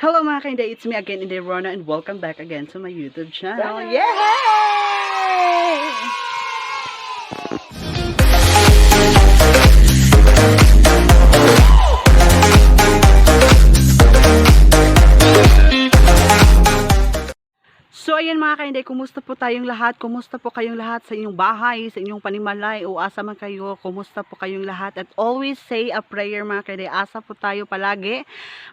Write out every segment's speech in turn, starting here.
Hello mga ka-IndaY, it's me again, IndaY Rona, and welcome back again to my YouTube channel. Yay! So ayan mga ka-IndaY, kumusta po tayong lahat? Kumusta po kayong lahat sa inyong bahay, sa inyong panimalay, o asa man kayo? Kumusta po kayong lahat? At always say a prayer mga ka-IndaY. Asa po tayo palagi.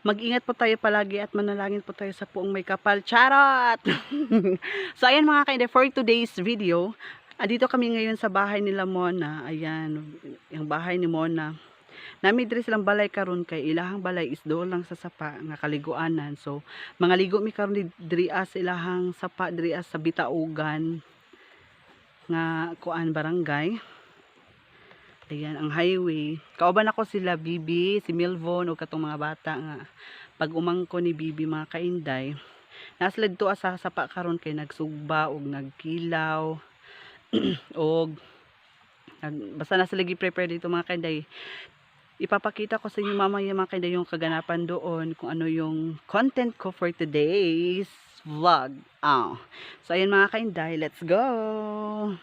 Mag-ingat po tayo palagi at manalangin po tayo sa Puong May Kapal. Charot! So ayan mga ka-IndaY, for today's video, andito kami ngayon sa bahay nila Mona. Ayan, yung bahay ni Mona. Nami diri silang balay karon kay ilahang balay is doon lang sa sapa nga kaliguanan. So mga ligo mi karon diri sa ilahang sapa diri sa Bitaugan nga kuan barangay. Ayan ang highway. Kauban ako sila Bibi, si Milvon o katong mga bata nga pag umangko ni Bibi mga ka-IndaY. Naslad to sa sapa karon kay nagsugba og nagkilaw og basta nasa lagi prepare dito mga ka-IndaY. Ipapakita ko sa inyo mamaya mga ka-IndaY yung kaganapan doon, kung ano yung content ko for today's vlog. So ayan mga ka-IndaY, let's go!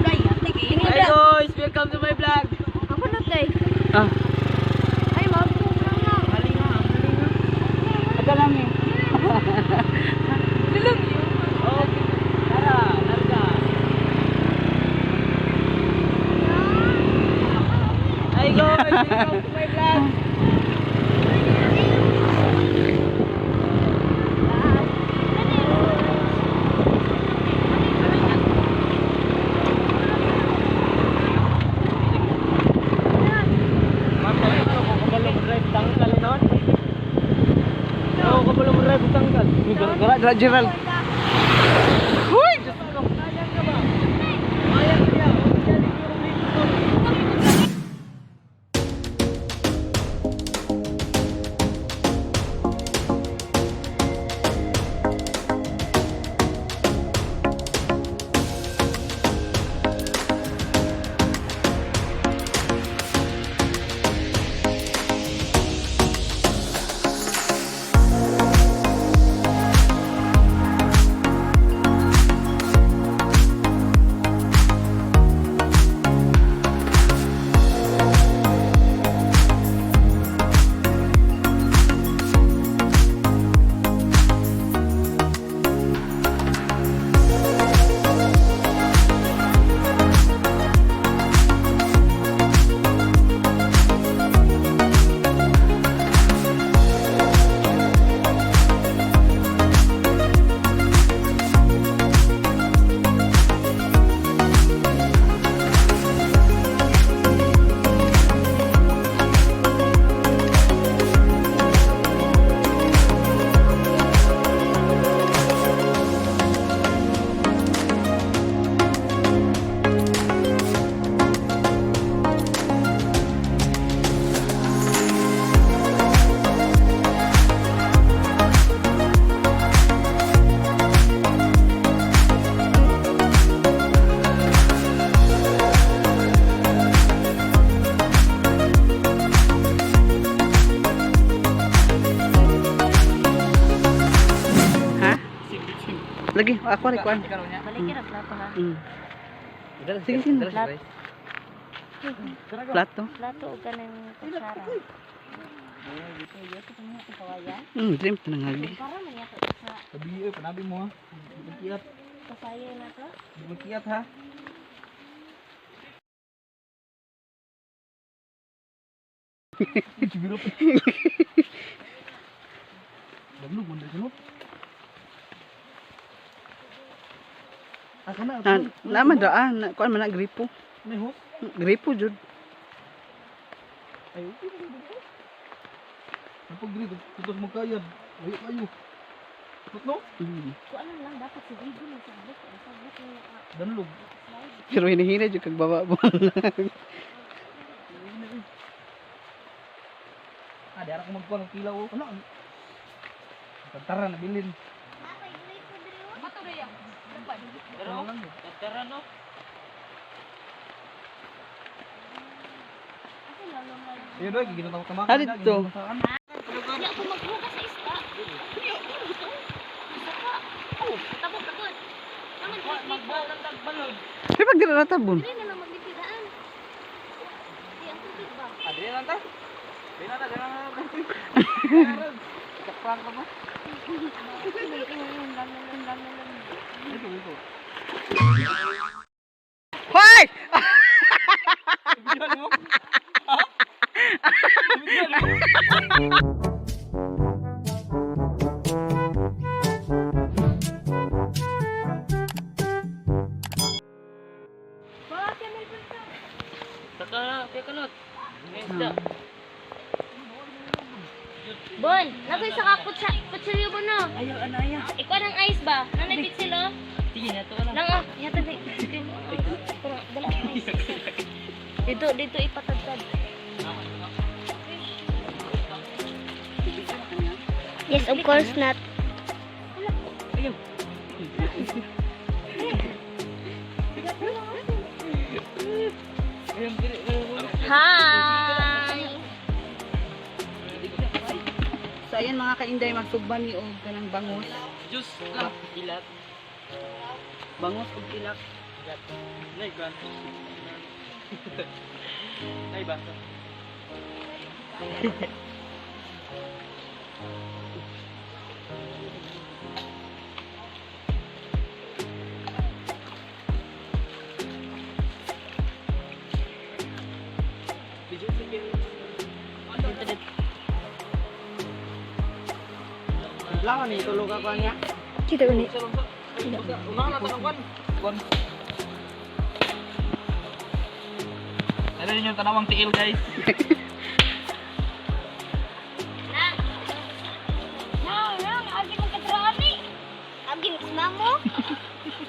Hi guys! Welcome to my vlog! Ako na tay. Ay, mabuk lang na. Halinga. Aga lang eh. Lulog yun. Oh, tara, larga. Hi guys! Welcome to my vlog! Gerald. Huy! Lagi, ako rin kuan. Balik kira plato ha. Sige, sige. Plato. Plato o kanang kutsara. Dream pa nang lagi. Para man yato sa Sabi panabi mo ha. Magkiat. kasayo na to. Magkiat ha. Biro pa. Daglog mo dito. Aka na. Naman daan, kuan man na gripo. May ho. Gripo jud. Ay. Napag dito tutos magkayad. Ayo kayo. Tutno? Ko ano lang dapat si video mo sa blog ni Danlog. Pero hinihina jud kag baba mo. Di ara ko magkuha ng kilaw. Ano? Tantara na bilin. Pero lang. Tantara no. Ayun doy, ginatawag ka Ano dito? Hindi ako maghugas sa isda. Oh, takot. Naman Balod. Pero pag dira natabon. Dili na lang maglipidaan. Di ang tubig ba? Di na ta. Di na ta. Kapran ka ba? Ito. Hoy! Bigyan mo. Bigyan mo. Bon, nakoy sa kutsilyo mo no. Ayaw, anaya. Ikaw ng ice ba? Nanay pitsil oh. Sige na to. Lang ah, yata di. Dala ang ice. Dito ipatagtad. Yes, of course not. Ayaw. Hi! So ayan mga ka-Inday, magsugban ni og kanang bangus. Juice lang. Ilat. Bangus ug ilak. Nay kan. Nay ba? Lawan ni tulog ako niya. Kita ulit. Unang na tanong kon. Ano yung tanawang tiil guys? Nang, agi mong kadrami. Agi mamo.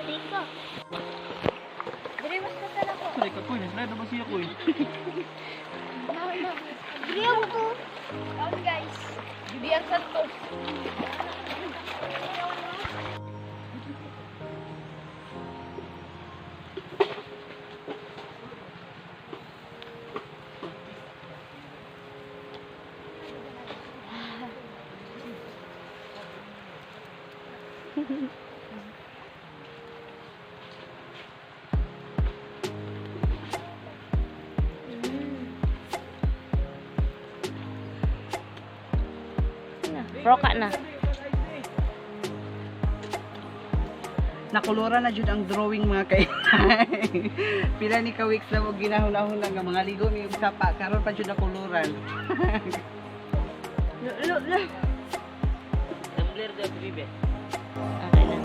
Dito. Dire mas kasala ko. Sorry ka ko, slide na ba siya ko eh. Dire ko. Down guys. Bibiyan Santos. Proka na. Nakoloran na jud ang drawing mga ka-Inday. Pila ni ka weeks na mo ginahon-ahon lang nga mga ligo ni og sapa karon pa jud nakoloran. Lo. Tumbler da bibe. Okay na.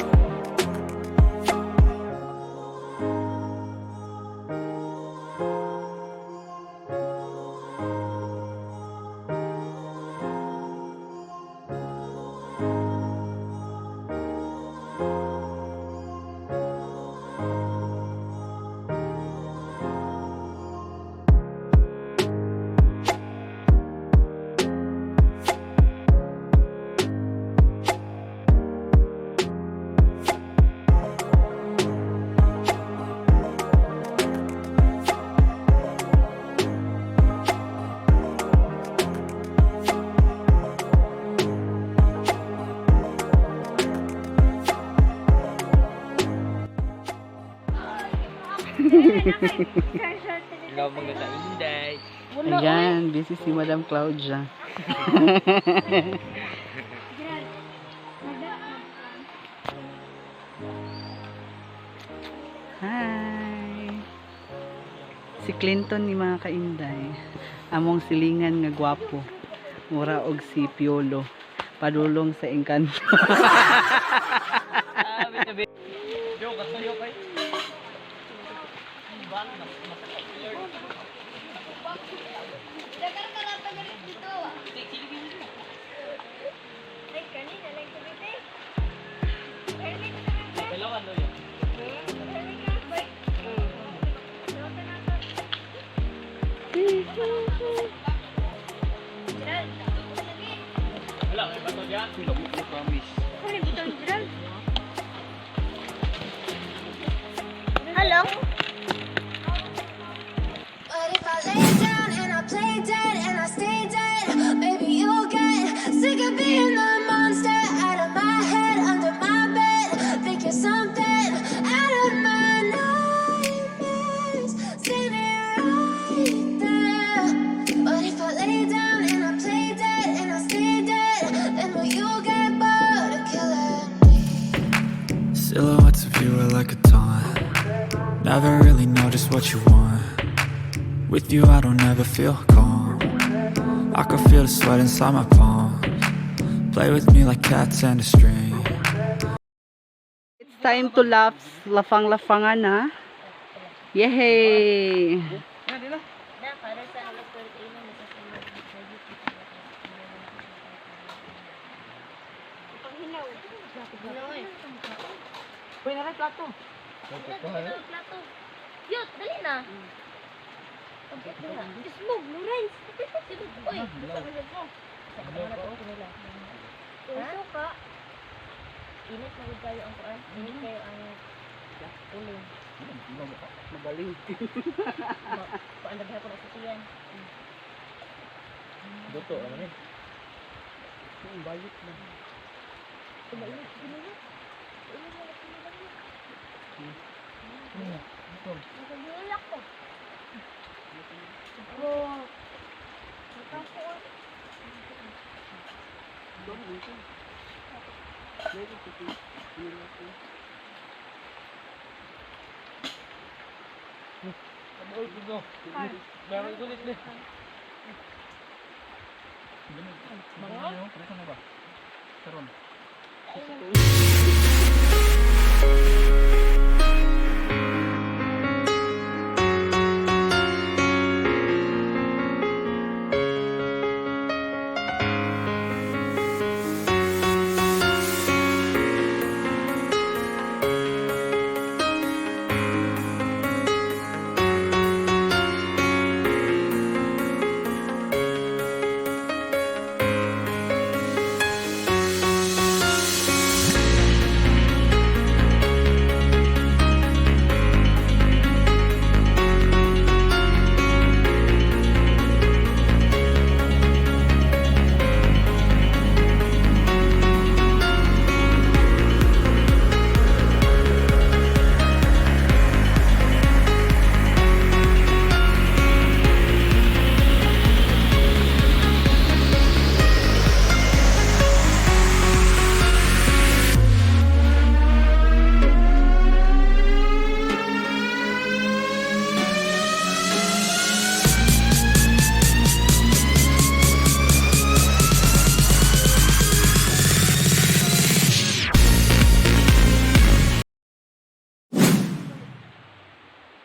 Ikaw maganda IndaY. Ayan, busy si Madam Claudia. Hi. Si Clinton ni mga ka-Inday. Among silingan nga gwapo. Mura og si Piolo. Padulong sa engkanto. Yo, katayo kay. Dagar ka lang tagalit dito. Ay, kanina lang tumiti. Dalawan do yan. Wala, may bato diyan. Sila mo promise. Hello? But if I lay down and I play Never really know just what you want. With you I don't ever feel calm. I can feel the sweat inside my palms. Play with me like cats and a string. It's time to laugh. Lafang-lafangan na. Yehey! Yan, di na. Na, para sa lokal ino nagkasunod. Panghilaw. Panghilaw. Uy, naray plato. Plato. Yut, dali na. Pagkat na. Ismog, no rice. Uy, sa kanila ko. Sa kanila ko. Puso ka. Init na kayo ang kuan. Init kayo ang uling. Magaling. Kuan na ko na sa tiyan. Doto, ano ni? Bayot na. Umainit, ginila. Nagagulak ko. Oh. Nakakot. Oy, tugo. Meron ulit ni. Mga? Presa mo ba? Karon.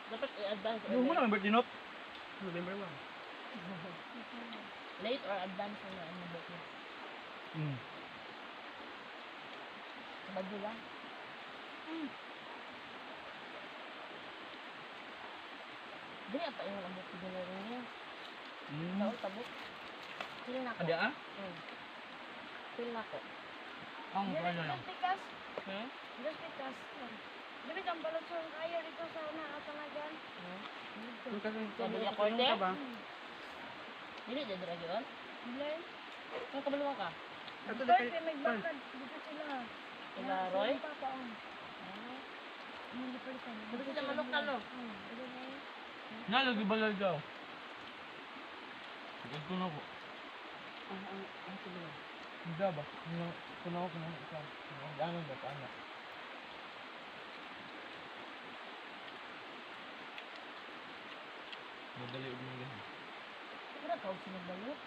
Dapat i-advance. Yung mo na birthday note. November 1. Late or advance na ang birthday. Bagyo lang. Dili pa yung ambot ko na rin niya. Naon tabok. Feel na ko. Ada ah? Feel na ko. Ang ano lang. Tikas, Hmm? just tikas. Dili kang balot sa kaya dito sa naatanagan. Sabi ako Tulong ka ba? Dili dyan dragi on. Blay. Ang kabaluan ka? Ato na Birthday kay... may bakad dito sila. Sila Roy? Yung papa on. Hindi pa rin. Dito sila manok na no? Nalagi balay daw. Ito na ko. Hindi ba? Kuno ko na isa. Ano ba paano? Madali din yan. Wala ka sila balot.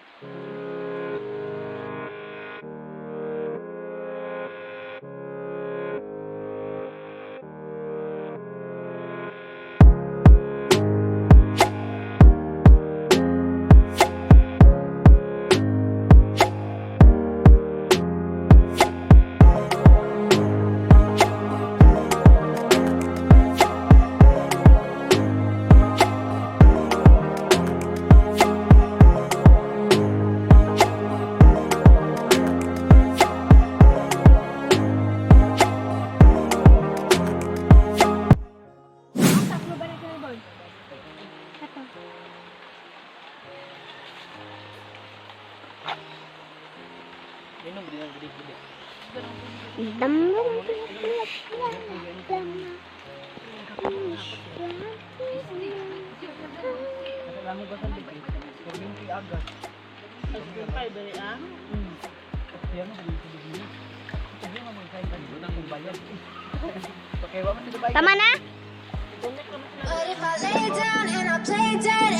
Taklo ba nito ni Boy? Inom din ang gede-gede. Kasi lang mo ba sa libay? Kuminti agad. Pagkumpay bali ah. Yan mo dito. Kasi mo mo kay kan doon ang bayad. Okay, wa man dito bayad. Tama na? Danak naman sila. But if I lay down and I play dead